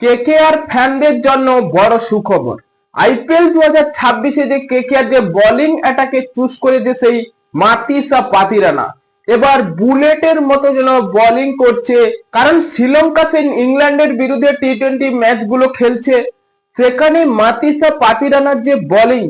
KKR ফ্যানদের জন্য বড় সুখবর। আইপিএল 2026-এ যে কেকেআর যে বোলিং অ্যাটাকে চুজ করে দিয়ে সেই মাতিসা পাতিরানা এবার বুলেটের মতো যেন বোলিং করছে। কারণ শ্রীলঙ্কা সেই ইংল্যান্ডের বিরুদ্ধে টি-20 ম্যাচগুলো খেলছে, সেখানে মাতিসা পাতিরানার যে বোলিং,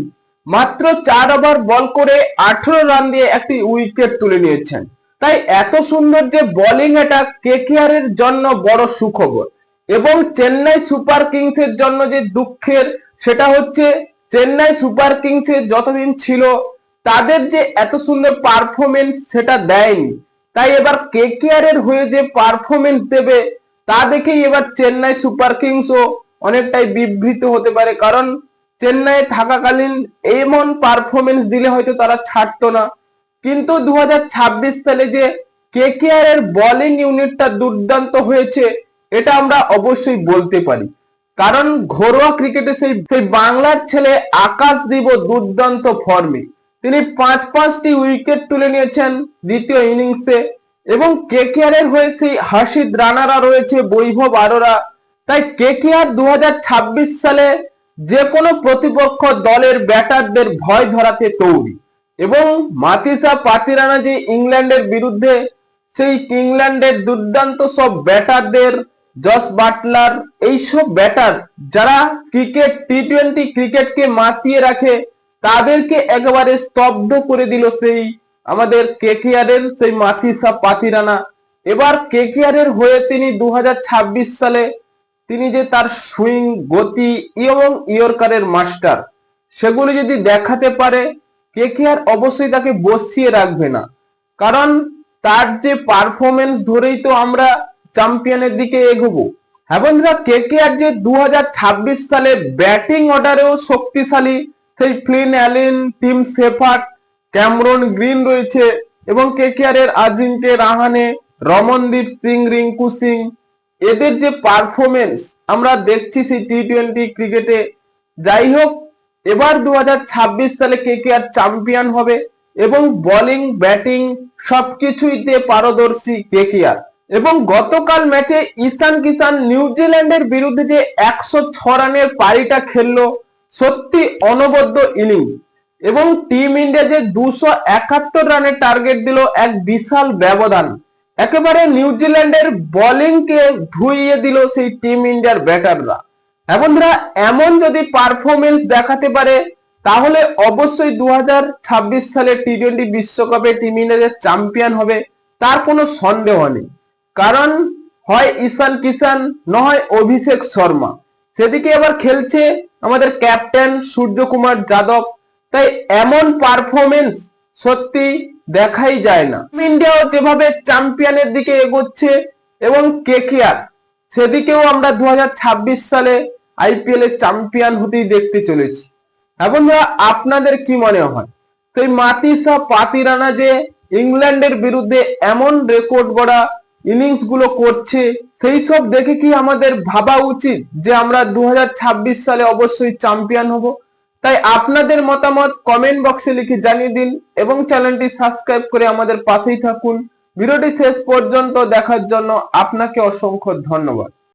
মাত্র 4 ওভার বল করে 18 রান দিয়ে একটি উইকেট তুলে নিয়েছেন। তাই এত সুন্দর যে বোলিং অ্যাটাক কেকেআর এর জন্য বড় সুখবর। এবং চেন্নাই সুপার কিংসের জন্য যে দুঃখের, সেটা হচ্ছে চেন্নাই সুপার কিংসের যতদিন ছিল তাদের যে এত সুন্দর পারফরমেন্স সেটা দেয়নি। তাই এবার কেকেআর এর হয়ে যে পারফরমেন্স দেবে তা দেখেই এবার চেন্নাই সুপার কিংসও অনেকটাই বিবৃত হতে পারে। কারণ চেন্নাই থাকাকালীন এমন পারফরমেন্স দিলে হয়তো তারা ছাড়তো না, কিন্তু 2026 সালে যে কেকেআর এর বোলিং ইউনিটটা দুর্দান্ত হয়েছে এটা আমরা অবশ্যই বলতে পারি। কারণ ঘরোয়া ক্রিকেটে সেই বাংলার ছেলে আকাশদীপ দুর্দান্ত ফর্মে, তিনি 5-5টি উইকেট তুলে নিয়েছেন দ্বিতীয় ইনিংসে। এবং কেকেআর এর হয়ে সেই হাসিদ রানারা রয়েছে, বৈভব আরোরা। তাই কেকেআর 2026 সালে যে কোনো প্রতিপক্ষ দলের ব্যাটারদের ভয় ধরাতে তৈরি। এবং মাতিসা পাতিরানা যে ইংল্যান্ডের বিরুদ্ধে সেই ইংল্যান্ডের দুর্দান্ত সব ব্যাটারদের, জস বাটলার, এইসব ব্যাটার যারা ক্রিকেট টি-20 ক্রিকেটকে মাতিয়ে রাখে, তাদেরকে একেবারে স্তব্ধ করে দিল সেই আমাদের কেকেআর এর সেই মাতিসা পাতিরানা। এবার কেকেআর এর হয়ে তিনি 2026 সালে তিনি যে তার সুইং, গতি এবং ইয়র্কারের মাস্টার, সেগুলি যদি দেখাতে পারে, কেকেআর অবশ্যই তাকে বসিয়ে রাখবে না। কারণ তার যে পারফরমেন্স ধরেই তো আমরা চ্যাম্পিয়নের দিকে এগোবো। হ্যাঁ বন্ধুরা, কেকেআর যে 2026 সালে ব্যাটিং অর্ডারেও শক্তিশালী, সেই Finn Allen, Tim Seifert, Cameron Green রয়েছে। এবং কেকেআর এর আজিঙ্কে রাহানে, রমনদীপ সিং, রিঙ্কু সিং, এদের যে পারফরমেন্স আমরা দেখছি সেই টি-20 ক্রিকেটে। যাই হোক, এবার 2026 সালে কেকেআর চ্যাম্পিয়ন হবে এবং বোলিং, ব্যাটিং সবকিছুইতে পারদর্শী কেকেআর। এবং গতকাল ম্যাচে ঈশান কিষান নিউজিল্যান্ডের বিরুদ্ধে যে 106 রানের পারিটা খেললো, সত্যি অনবদ্য ইনিংস। এবং টিম ইন্ডিয়া যে 271 রানের টার্গেট দিল, এক বিশাল ব্যবধান। একেবারে নিউজিল্যান্ডের বোলিংকে ধুইয়ে দিল সেই টিম ইন্ডিয়ার ব্যাটাররা। বন্ধুরা, এমন যদি পারফরমেন্স দেখাতে পারে তাহলে অবশ্যই 2026 সালে টি-20 বিশ্বকাপে টিম ইন্ডিয়া চ্যাম্পিয়ন হবে, তার কোনো সন্দেহ নেই। কারণ হয় ঈশান কিষান, নয় অভিষেক শর্মা, সেদিকে এবার খেলছে আমাদের ক্যাপ্টেন সূর্যকুমার যাদব। তাই এমন পারফরমেন্স সত্যি দেখাই যায় না। ইন্ডিয়াও যেভাবে চ্যাম্পিয়নের দিকে এগোচ্ছে এবং কেকেআর সেদিকেও আমরা 2026 সালে আইপিএল এর চ্যাম্পিয়ন হতেই দেখতে চলেছি। বন্ধুরা, আপনাদের কি মনে হয় সেই মাতিসা পাতিরানা যে ইংল্যান্ডের বিরুদ্ধে এমন রেকর্ড গড়া ইনিংস গুলো করছে, সেই সব দেখে কি আমাদের ভাবা উচিত যে আমরা 2026 সালে অবশ্যই চ্যাম্পিয়ন হব? তাই আপনাদের মতামত কমেন্ট বক্সে লিখে জানিয়ে দিন এবং চ্যানেলটি সাবস্ক্রাইব করে আমাদের পাশেই থাকুন। ভিডিওটি শেষ পর্যন্ত দেখার জন্য আপনাকে অসংখ্য ধন্যবাদ।